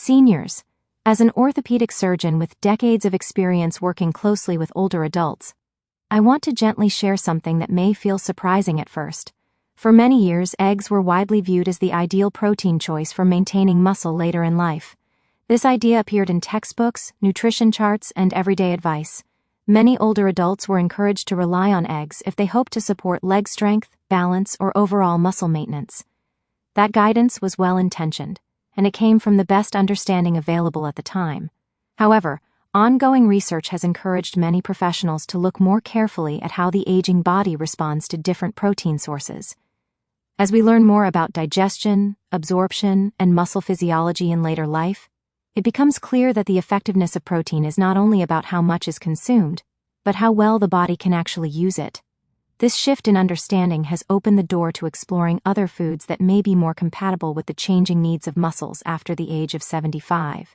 Seniors. As an orthopedic surgeon with decades of experience working closely with older adults, I want to gently share something that may feel surprising at first. For many years, eggs were widely viewed as the ideal protein choice for maintaining muscle later in life. This idea appeared in textbooks, nutrition charts, and everyday advice. Many older adults were encouraged to rely on eggs if they hoped to support leg strength, balance, or overall muscle maintenance. That guidance was well-intentioned, and it came from the best understanding available at the time. However, ongoing research has encouraged many professionals to look more carefully at how the aging body responds to different protein sources. As we learn more about digestion, absorption, and muscle physiology in later life, it becomes clear that the effectiveness of protein is not only about how much is consumed, but how well the body can actually use it. This shift in understanding has opened the door to exploring other foods that may be more compatible with the changing needs of muscles after the age of 75.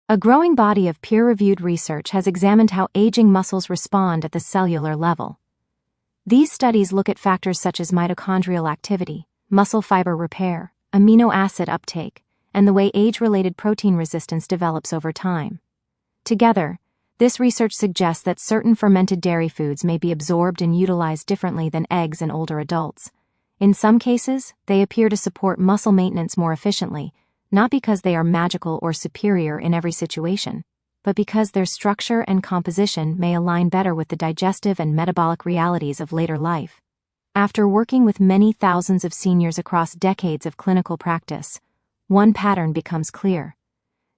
A growing body of peer-reviewed research has examined how aging muscles respond at the cellular level. These studies look at factors such as mitochondrial activity, muscle fiber repair, amino acid uptake, and the way age-related protein resistance develops over time. Together, this research suggests that certain fermented dairy foods may be absorbed and utilized differently than eggs in older adults. In some cases, they appear to support muscle maintenance more efficiently, not because they are magical or superior in every situation, but because their structure and composition may align better with the digestive and metabolic realities of later life. After working with many thousands of seniors across decades of clinical practice, one pattern becomes clear.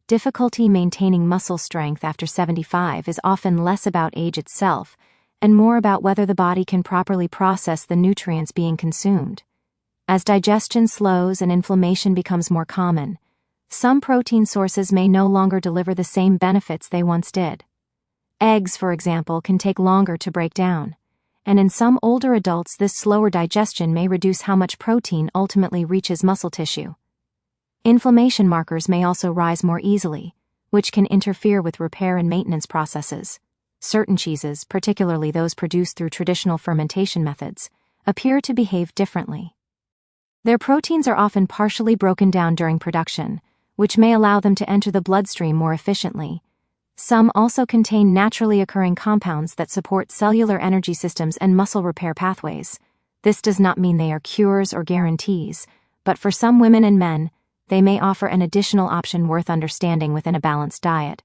Difficulty maintaining muscle strength after 75 is often less about age itself and more about whether the body can properly process the nutrients being consumed. As digestion slows and inflammation becomes more common, some protein sources may no longer deliver the same benefits they once did. Eggs, for example, can take longer to break down, and in some older adults this slower digestion may reduce how much protein ultimately reaches muscle tissue. Inflammation markers may also rise more easily, which can interfere with repair and maintenance processes. Certain cheeses, particularly those produced through traditional fermentation methods, appear to behave differently. Their proteins are often partially broken down during production, which may allow them to enter the bloodstream more efficiently. Some also contain naturally occurring compounds that support cellular energy systems and muscle repair pathways. This does not mean they are cures or guarantees, but for some women and men, they may offer an additional option worth understanding within a balanced diet.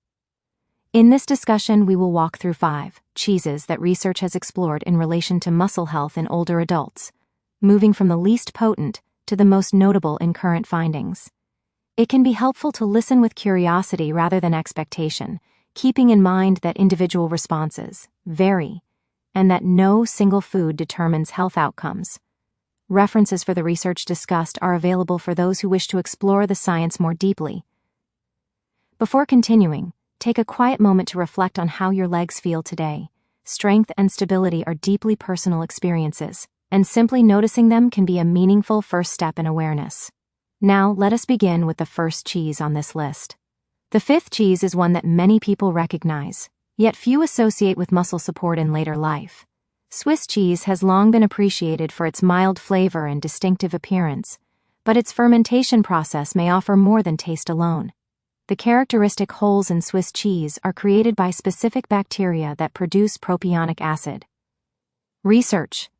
In this discussion, we will walk through 5 cheeses that research has explored in relation to muscle health in older adults, moving from the least potent to the most notable in current findings. It can be helpful to listen with curiosity rather than expectation, keeping in mind that individual responses vary and that no single food determines health outcomes. References for the research discussed are available for those who wish to explore the science more deeply. Before continuing, take a quiet moment to reflect on how your legs feel today. Strength and stability are deeply personal experiences, and simply noticing them can be a meaningful first step in awareness. Now, let us begin with the first cheese on this list. The 5th cheese is one that many people recognize, yet few associate with muscle support in later life. Swiss cheese has long been appreciated for its mild flavor and distinctive appearance, but its fermentation process may offer more than taste alone. The characteristic holes in Swiss cheese are created by specific bacteria that produce propionic acid. Research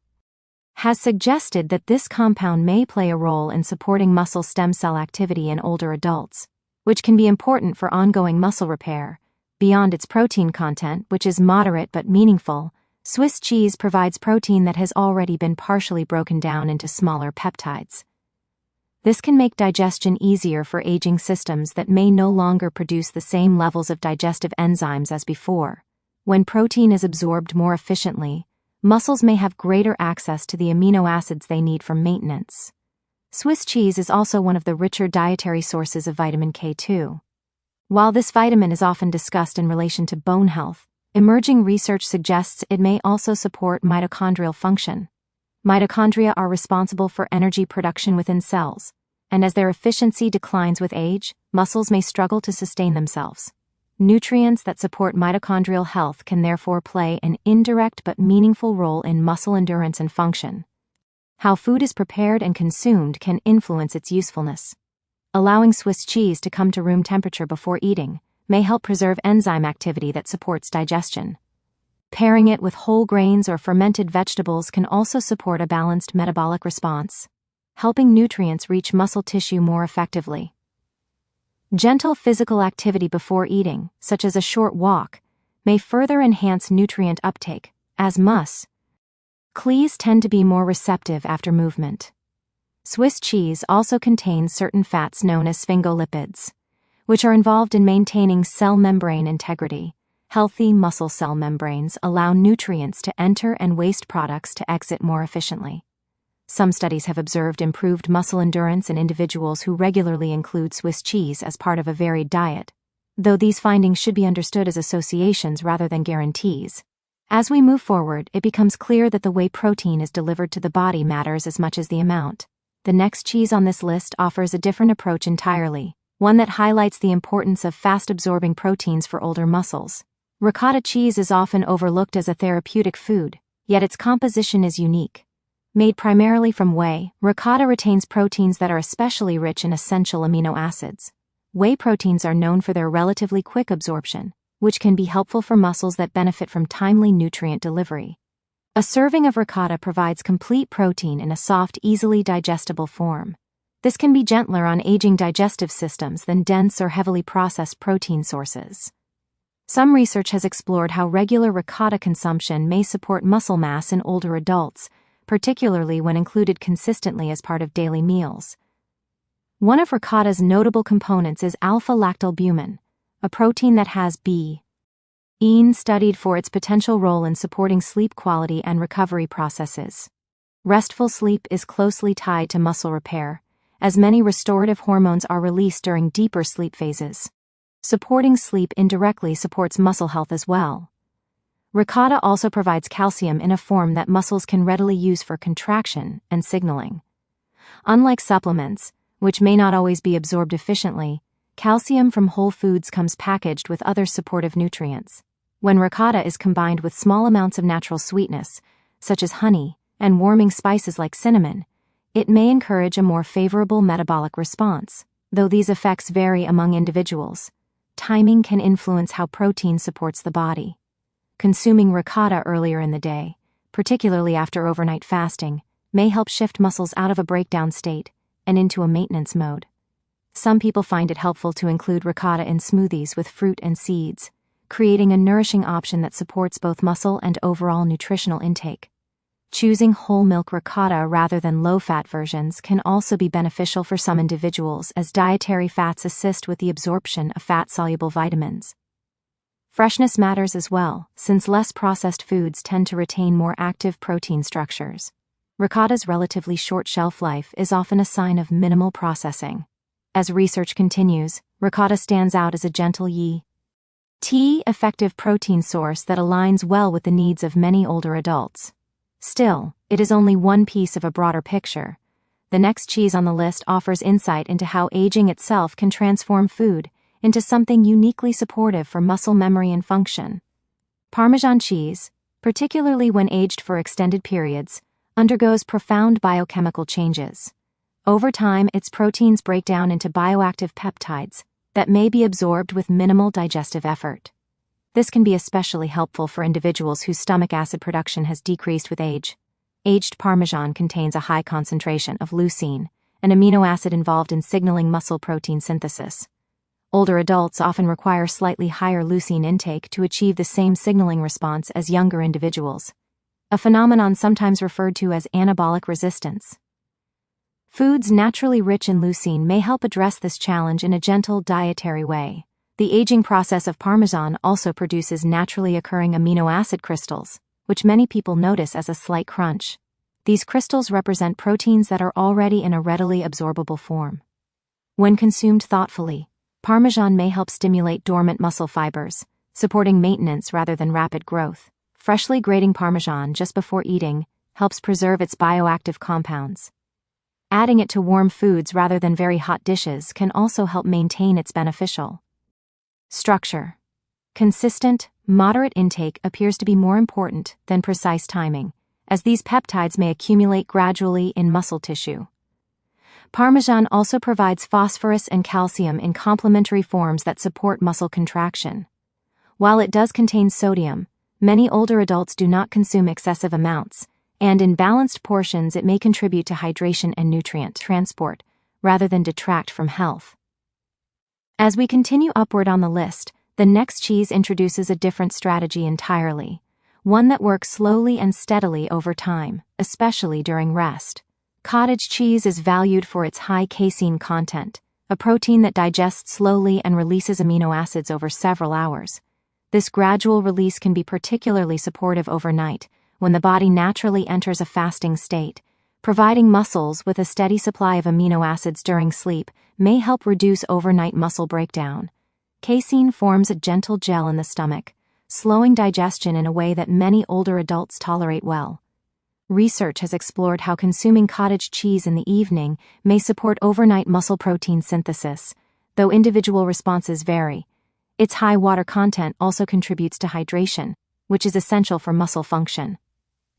has suggested that this compound may play a role in supporting muscle stem cell activity in older adults, which can be important for ongoing muscle repair. Beyond its protein content, which is moderate but meaningful, Swiss cheese provides protein that has already been partially broken down into smaller peptides. This can make digestion easier for aging systems that may no longer produce the same levels of digestive enzymes as before. When protein is absorbed more efficiently, muscles may have greater access to the amino acids they need for maintenance. Swiss cheese is also one of the richer dietary sources of vitamin K2. While this vitamin is often discussed in relation to bone health, emerging research suggests it may also support mitochondrial function. Mitochondria are responsible for energy production within cells, and as their efficiency declines with age, muscles may struggle to sustain themselves. Nutrients that support mitochondrial health can therefore play an indirect but meaningful role in muscle endurance and function. How food is prepared and consumed can influence its usefulness. Allowing Swiss cheese to come to room temperature before eating may help preserve enzyme activity that supports digestion. Pairing it with whole grains or fermented vegetables can also support a balanced metabolic response, helping nutrients reach muscle tissue more effectively. Gentle physical activity before eating, such as a short walk, may further enhance nutrient uptake, as muscles tend to be more receptive after movement. Swiss cheese also contains certain fats known as sphingolipids, which are involved in maintaining cell membrane integrity. Healthy muscle cell membranes allow nutrients to enter and waste products to exit more efficiently. Some studies have observed improved muscle endurance in individuals who regularly include Swiss cheese as part of a varied diet, though these findings should be understood as associations rather than guarantees. As we move forward, it becomes clear that the way protein is delivered to the body matters as much as the amount. The next cheese on this list offers a different approach entirely, one that highlights the importance of fast-absorbing proteins for older muscles. Ricotta cheese is often overlooked as a therapeutic food, yet its composition is unique. Made primarily from whey, ricotta retains proteins that are especially rich in essential amino acids. Whey proteins are known for their relatively quick absorption, which can be helpful for muscles that benefit from timely nutrient delivery. A serving of ricotta provides complete protein in a soft, easily digestible form. This can be gentler on aging digestive systems than dense or heavily processed protein sources. Some research has explored how regular ricotta consumption may support muscle mass in older adults, particularly when included consistently as part of daily meals. One of ricotta's notable components is alpha-lactalbumin, a protein that has been studied for its potential role in supporting sleep quality and recovery processes. Restful sleep is closely tied to muscle repair, as many restorative hormones are released during deeper sleep phases. Supporting sleep indirectly supports muscle health as well. Ricotta also provides calcium in a form that muscles can readily use for contraction and signaling. Unlike supplements, which may not always be absorbed efficiently, calcium from whole foods comes packaged with other supportive nutrients. When ricotta is combined with small amounts of natural sweetness, such as honey, and warming spices like cinnamon, it may encourage a more favorable metabolic response, though these effects vary among individuals. Timing can influence how protein supports the body. Consuming ricotta earlier in the day, particularly after overnight fasting, may help shift muscles out of a breakdown state and into a maintenance mode. Some people find it helpful to include ricotta in smoothies with fruit and seeds, creating a nourishing option that supports both muscle and overall nutritional intake. Choosing whole milk ricotta rather than low-fat versions can also be beneficial for some individuals, as dietary fats assist with the absorption of fat-soluble vitamins. Freshness matters as well, since less processed foods tend to retain more active protein structures. Ricotta's relatively short shelf life is often a sign of minimal processing. As research continues, ricotta stands out as a gentle effective protein source that aligns well with the needs of many older adults. Still, it is only one piece of a broader picture. The next cheese on the list offers insight into how aging itself can transform food into something uniquely supportive for muscle memory and function. Parmesan cheese, particularly when aged for extended periods, undergoes profound biochemical changes. Over time, its proteins break down into bioactive peptides that may be absorbed with minimal digestive effort. This can be especially helpful for individuals whose stomach acid production has decreased with age. Aged Parmesan contains a high concentration of leucine, an amino acid involved in signaling muscle protein synthesis. Older adults often require slightly higher leucine intake to achieve the same signaling response as younger individuals, a phenomenon sometimes referred to as anabolic resistance. Foods naturally rich in leucine may help address this challenge in a gentle dietary way. The aging process of Parmesan also produces naturally occurring amino acid crystals, which many people notice as a slight crunch. These crystals represent proteins that are already in a readily absorbable form. When consumed thoughtfully, Parmesan may help stimulate dormant muscle fibers, supporting maintenance rather than rapid growth. Freshly grating Parmesan just before eating helps preserve its bioactive compounds. Adding it to warm foods rather than very hot dishes can also help maintain its beneficial structure. Consistent, moderate intake appears to be more important than precise timing, as these peptides may accumulate gradually in muscle tissue. Parmesan also provides phosphorus and calcium in complementary forms that support muscle contraction. While it does contain sodium, many older adults do not consume excessive amounts, and in balanced portions it may contribute to hydration and nutrient transport, rather than detract from health. As we continue upward on the list, the next cheese introduces a different strategy entirely, one that works slowly and steadily over time, especially during rest. Cottage cheese is valued for its high casein content, a protein that digests slowly and releases amino acids over several hours. This gradual release can be particularly supportive overnight, when the body naturally enters a fasting state. Providing muscles with a steady supply of amino acids during sleep may help reduce overnight muscle breakdown. Casein forms a gentle gel in the stomach, slowing digestion in a way that many older adults tolerate well. Research has explored how consuming cottage cheese in the evening may support overnight muscle protein synthesis, though individual responses vary. Its high water content also contributes to hydration, which is essential for muscle function.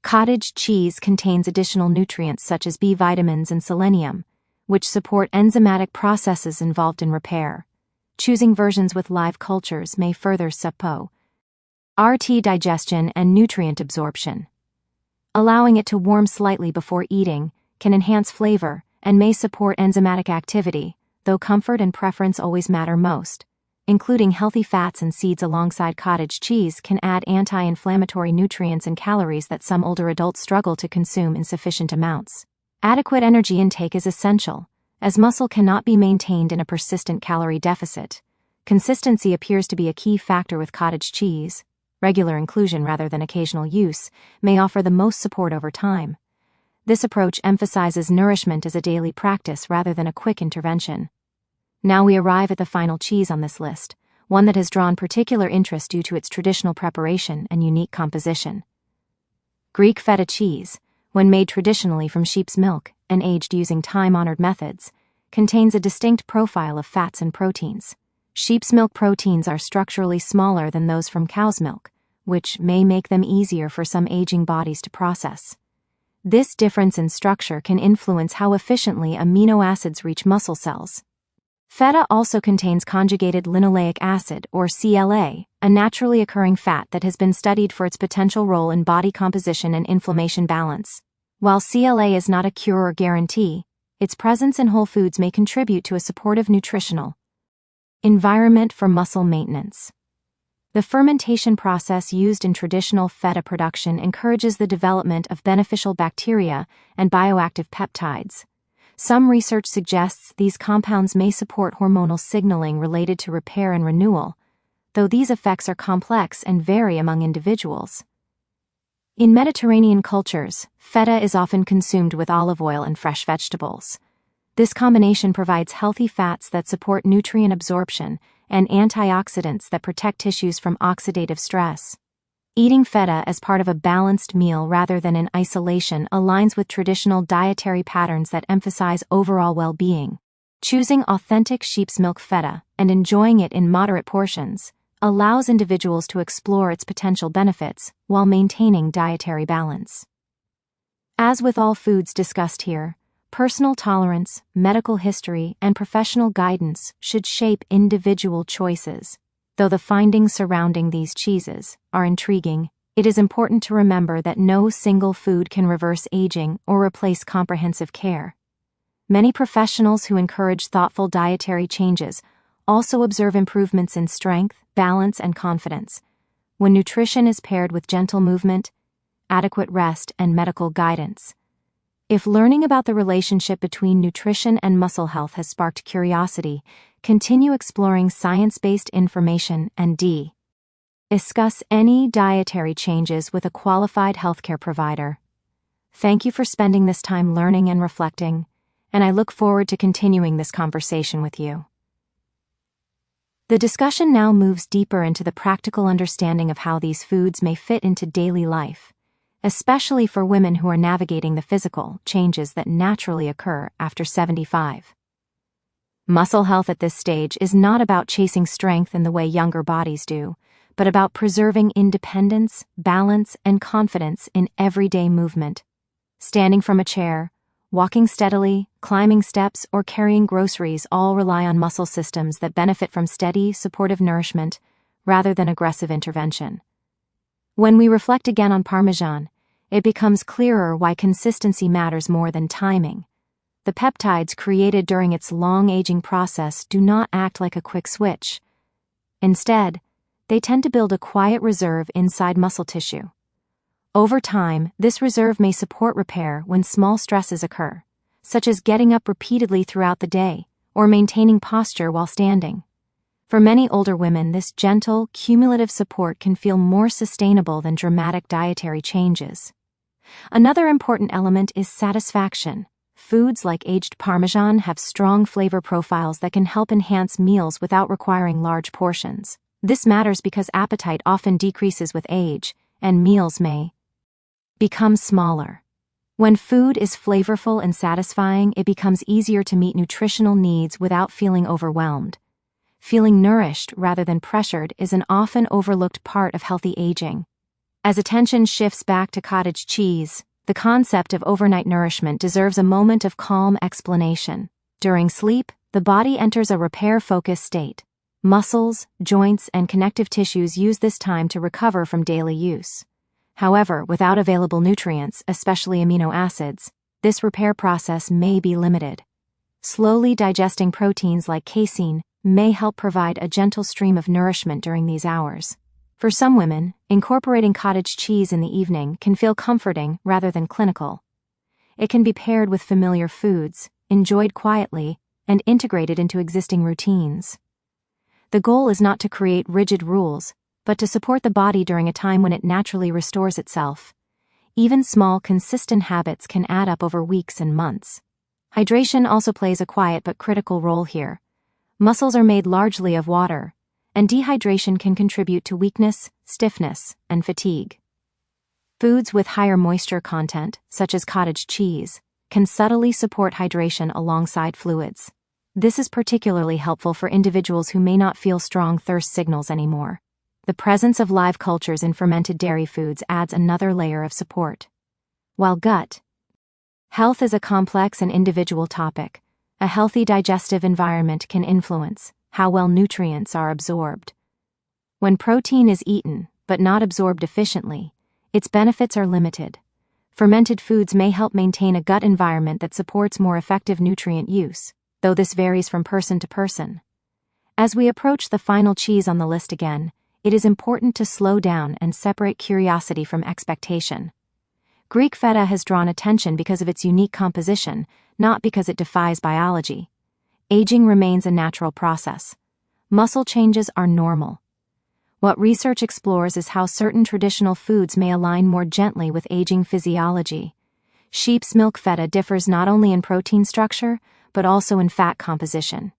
Cottage cheese contains additional nutrients such as B vitamins and selenium, which support enzymatic processes involved in repair. Choosing versions with live cultures may further support digestion and nutrient absorption. Allowing it to warm slightly before eating can enhance flavor and may support enzymatic activity, though comfort and preference always matter most. Including healthy fats and seeds alongside cottage cheese can add anti-inflammatory nutrients and calories that some older adults struggle to consume in sufficient amounts. Adequate energy intake is essential, as muscle cannot be maintained in a persistent calorie deficit. Consistency appears to be a key factor with cottage cheese. Regular inclusion rather than occasional use may offer the most support over time. This approach emphasizes nourishment as a daily practice rather than a quick intervention. Now we arrive at the final cheese on this list, one that has drawn particular interest due to its traditional preparation and unique composition. Greek Feta cheese, when made traditionally from sheep's milk and aged using time-honored methods, contains a distinct profile of fats and proteins. Sheep's milk proteins are structurally smaller than those from cow's milk, which may make them easier for some aging bodies to process. This difference in structure can influence how efficiently amino acids reach muscle cells. Feta also contains conjugated linoleic acid, or CLA, a naturally occurring fat that has been studied for its potential role in body composition and inflammation balance. While CLA is not a cure or guarantee, its presence in whole foods may contribute to a supportive nutritional environment for muscle maintenance. The fermentation process used in traditional feta production encourages the development of beneficial bacteria and bioactive peptides. Some research suggests these compounds may support hormonal signaling related to repair and renewal, though these effects are complex and vary among individuals. In Mediterranean cultures, feta is often consumed with olive oil and fresh vegetables. This combination provides healthy fats that support nutrient absorption and antioxidants that protect tissues from oxidative stress. Eating feta as part of a balanced meal rather than in isolation aligns with traditional dietary patterns that emphasize overall well-being. Choosing authentic sheep's milk feta and enjoying it in moderate portions allows individuals to explore its potential benefits while maintaining dietary balance. As with all foods discussed here, personal tolerance, medical history, and professional guidance should shape individual choices. Though the findings surrounding these cheeses are intriguing, it is important to remember that no single food can reverse aging or replace comprehensive care. Many professionals who encourage thoughtful dietary changes also observe improvements in strength, balance, and confidence. When nutrition is paired with gentle movement, adequate rest, and medical guidance. If learning about the relationship between nutrition and muscle health has sparked curiosity, continue exploring science-based information and discuss any dietary changes with a qualified healthcare provider. Thank you for spending this time learning and reflecting, and I look forward to continuing this conversation with you. The discussion now moves deeper into the practical understanding of how these foods may fit into daily life, especially for women who are navigating the physical changes that naturally occur after 75. Muscle health at this stage is not about chasing strength in the way younger bodies do, but about preserving independence, balance, and confidence in everyday movement. Standing from a chair, Walking steadily, climbing steps, or carrying groceries all rely on muscle systems that benefit from steady, supportive nourishment rather than aggressive intervention. When we reflect again on Parmesan, it becomes clearer why consistency matters more than timing. The peptides created during its long aging process do not act like a quick switch. Instead, they tend to build a quiet reserve inside muscle tissue. Over time, this reserve may support repair when small stresses occur, such as getting up repeatedly throughout the day or maintaining posture while standing. For many older women, this gentle, cumulative support can feel more sustainable than dramatic dietary changes. Another important element is satisfaction. Foods like aged Parmesan have strong flavor profiles that can help enhance meals without requiring large portions. This matters because appetite often decreases with age, and meals may become smaller. When food is flavorful and satisfying, it becomes easier to meet nutritional needs without feeling overwhelmed. Feeling nourished rather than pressured is an often overlooked part of healthy aging. As attention shifts back to cottage cheese, the concept of overnight nourishment deserves a moment of calm explanation. During sleep, the body enters a repair-focused state. Muscles, joints, and connective tissues use this time to recover from daily use. However, without available nutrients, especially amino acids, this repair process may be limited. Slowly digesting proteins like casein may help provide a gentle stream of nourishment during these hours. For some women, incorporating cottage cheese in the evening can feel comforting rather than clinical. It can be paired with familiar foods, enjoyed quietly, and integrated into existing routines. The goal is not to create rigid rules, but to support the body during a time when it naturally restores itself. Even small, consistent habits can add up over weeks and months. Hydration also plays a quiet but critical role here. Muscles are made largely of water, and dehydration can contribute to weakness, stiffness, and fatigue. Foods with higher moisture content, such as cottage cheese, can subtly support hydration alongside fluids. This is particularly helpful for individuals who may not feel strong thirst signals anymore. The presence of live cultures in fermented dairy foods adds another layer of support. While gut health is a complex and individual topic, a healthy digestive environment can influence how well nutrients are absorbed. When protein is eaten, but not absorbed efficiently, its benefits are limited. Fermented foods may help maintain a gut environment that supports more effective nutrient use, though this varies from person to person. As we approach the final cheese on the list again, it is important to slow down and separate curiosity from expectation. Greek Feta has drawn attention because of its unique composition, not because it defies biology. Aging remains a natural process. Muscle changes are normal. What research explores is how certain traditional foods may align more gently with aging physiology. Sheep's milk feta differs not only in protein structure, but also in fat composition.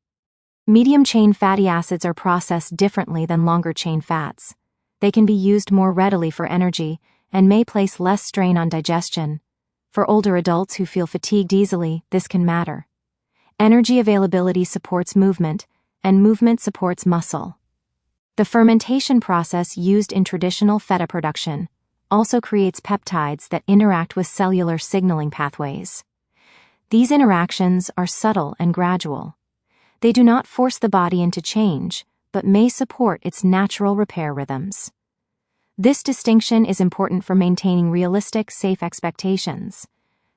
Medium-chain fatty acids are processed differently than longer-chain fats. They can be used more readily for energy and may place less strain on digestion. For older adults who feel fatigued easily, this can matter. Energy availability supports movement, and movement supports muscle. The fermentation process used in traditional feta production also creates peptides that interact with cellular signaling pathways. These interactions are subtle and gradual. They do not force the body into change, but may support its natural repair rhythms. This distinction is important for maintaining realistic, safe expectations.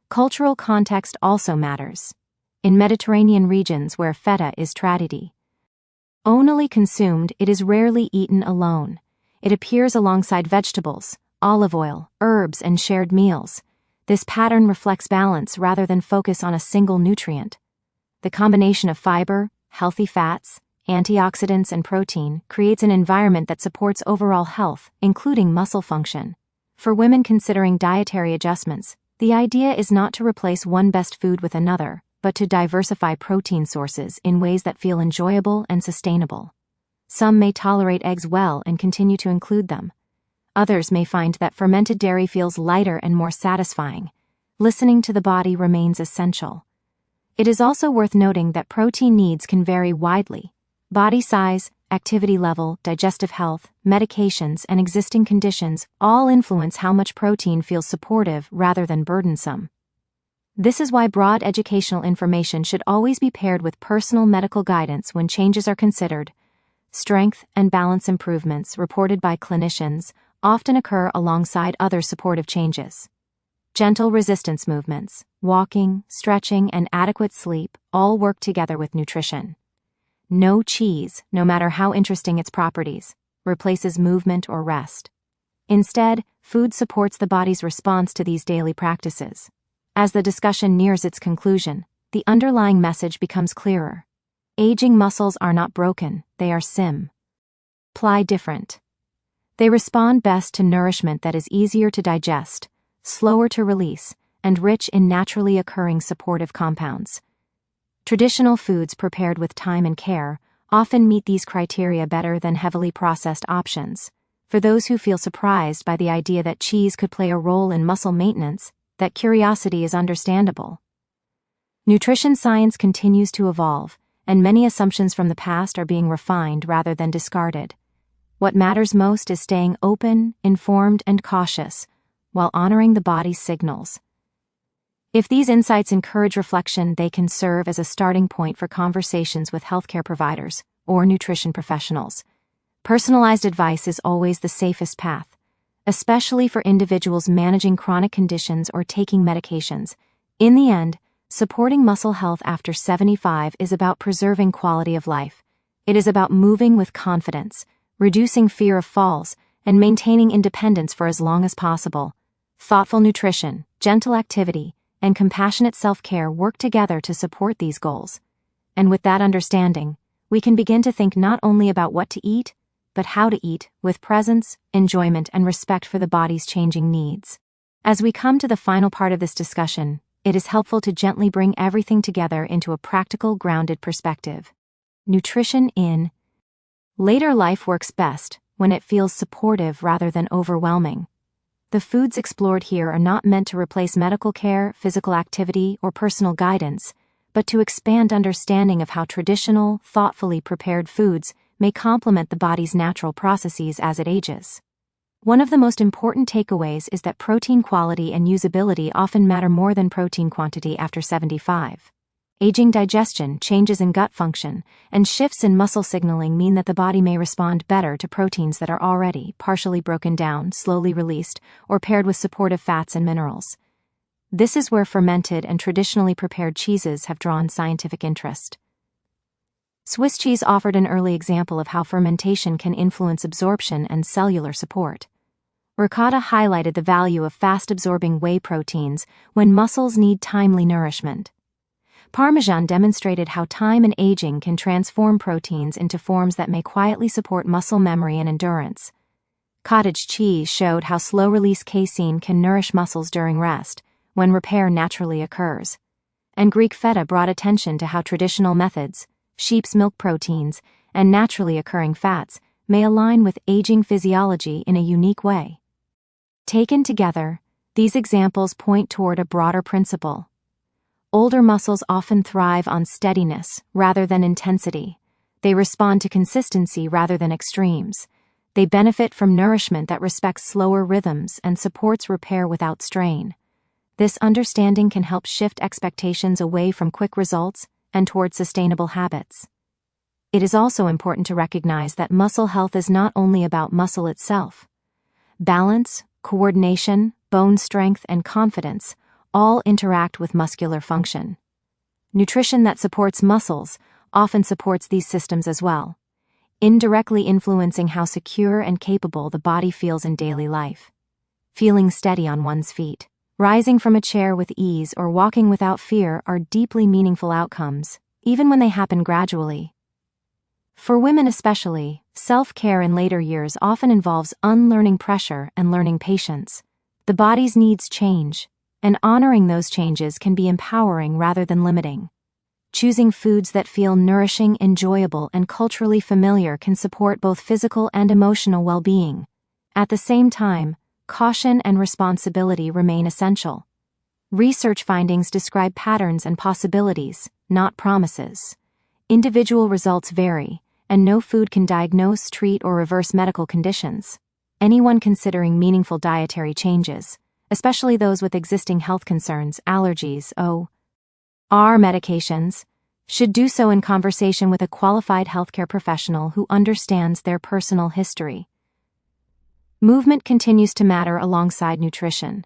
Cultural context also matters. In Mediterranean regions where feta is traditi only consumed, it is rarely eaten alone. It appears alongside vegetables, olive oil, herbs, and shared meals. This pattern reflects balance rather than focus on a single nutrient. The combination of fiber, healthy fats, antioxidants, and protein creates an environment that supports overall health, including muscle function. For women considering dietary adjustments, the idea is not to replace one best food with another, but to diversify protein sources in ways that feel enjoyable and sustainable. Some may tolerate eggs well and continue to include them. Others may find that fermented dairy feels lighter and more satisfying. Listening to the body remains essential. It is also worth noting that protein needs can vary widely. Body size, activity level, digestive health, medications, and existing conditions all influence how much protein feels supportive rather than burdensome. This is why broad educational information should always be paired with personal medical guidance when changes are considered. Strength and balance improvements reported by clinicians often occur alongside other supportive changes. Gentle resistance movements, walking, stretching, and adequate sleep all work together with nutrition. No cheese, no matter how interesting its properties, replaces movement or rest. Instead, food supports the body's response to these daily practices. As the discussion nears its conclusion, the underlying message becomes clearer. Aging muscles are not broken, they are simply different. They respond best to nourishment that is easier to digest, slower to release, and rich in naturally occurring supportive compounds. Traditional foods prepared with time and care often meet these criteria better than heavily processed options. For those who feel surprised by the idea that cheese could play a role in muscle maintenance, that curiosity is understandable. Nutrition science continues to evolve, and many assumptions from the past are being refined rather than discarded. What matters most is staying open, informed, and cautious, while honoring the body's signals. If these insights encourage reflection, they can serve as a starting point for conversations with healthcare providers or nutrition professionals. Personalized advice is always the safest path, especially for individuals managing chronic conditions or taking medications. In the end, supporting muscle health after 75 is about preserving quality of life. It is about moving with confidence, reducing fear of falls, and maintaining independence for as long as possible. Thoughtful nutrition, gentle activity, and compassionate self-care work together to support these goals. And with that understanding, we can begin to think not only about what to eat, but how to eat, with presence, enjoyment, and respect for the body's changing needs. As we come to the final part of this discussion, it is helpful to gently bring everything together into a practical, grounded perspective. Nutrition in later life works best when it feels supportive rather than overwhelming. The foods explored here are not meant to replace medical care, physical activity, or personal guidance, but to expand understanding of how traditional, thoughtfully prepared foods may complement the body's natural processes as it ages. One of the most important takeaways is that protein quality and usability often matter more than protein quantity after 75. Aging digestion, changes in gut function, and shifts in muscle signaling mean that the body may respond better to proteins that are already partially broken down, slowly released, or paired with supportive fats and minerals. This is where fermented and traditionally prepared cheeses have drawn scientific interest. Swiss cheese offered an early example of how fermentation can influence absorption and cellular support. Ricotta highlighted the value of fast-absorbing whey proteins when muscles need timely nourishment. Parmesan demonstrated how time and aging can transform proteins into forms that may quietly support muscle memory and endurance. Cottage cheese showed how slow-release casein can nourish muscles during rest, when repair naturally occurs. And Greek Feta brought attention to how traditional methods, sheep's milk proteins, and naturally occurring fats, may align with aging physiology in a unique way. Taken together, these examples point toward a broader principle. Older muscles often thrive on steadiness rather than intensity. They respond to consistency rather than extremes. They benefit from nourishment that respects slower rhythms and supports repair without strain. This understanding can help shift expectations away from quick results and toward sustainable habits. It is also important to recognize that muscle health is not only about muscle itself. Balance, coordination, bone strength, and confidence all interact with muscular function. Nutrition that supports muscles often supports these systems as well, indirectly influencing how secure and capable the body feels in daily life. Feeling steady on one's feet, rising from a chair with ease, or walking without fear are deeply meaningful outcomes, even when they happen gradually. For women especially, self-care in later years often involves unlearning pressure and learning patience. The body's needs change, and honoring those changes can be empowering rather than limiting. Choosing foods that feel nourishing, enjoyable, and culturally familiar can support both physical and emotional well-being. At the same time, caution and responsibility remain essential. Research findings describe patterns and possibilities, not promises. Individual results vary, and no food can diagnose, treat, or reverse medical conditions. Anyone considering meaningful dietary changes, especially those with existing health concerns, allergies, or medications, should do so in conversation with a qualified healthcare professional who understands their personal history. Movement continues to matter alongside nutrition.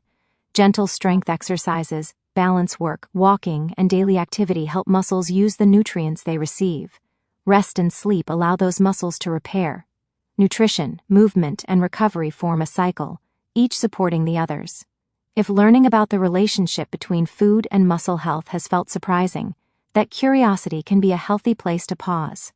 Gentle strength exercises, balance work, walking, and daily activity help muscles use the nutrients they receive. Rest and sleep allow those muscles to repair. Nutrition, movement, and recovery form a cycle, each supporting the others. If learning about the relationship between food and muscle health has felt surprising, that curiosity can be a healthy place to pause.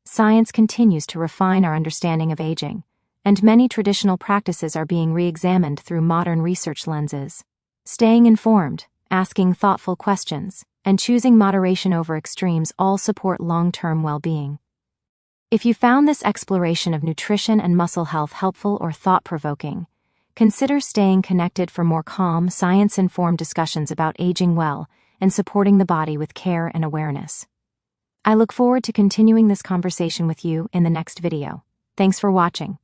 Science continues to refine our understanding of aging, and many traditional practices are being re-examined through modern research lenses. Staying informed, asking thoughtful questions, and choosing moderation over extremes all support long-term well-being. If you found this exploration of nutrition and muscle health helpful or thought-provoking, consider staying connected for more calm, science-informed discussions about aging well and supporting the body with care and awareness. I look forward to continuing this conversation with you in the next video. Thanks for watching.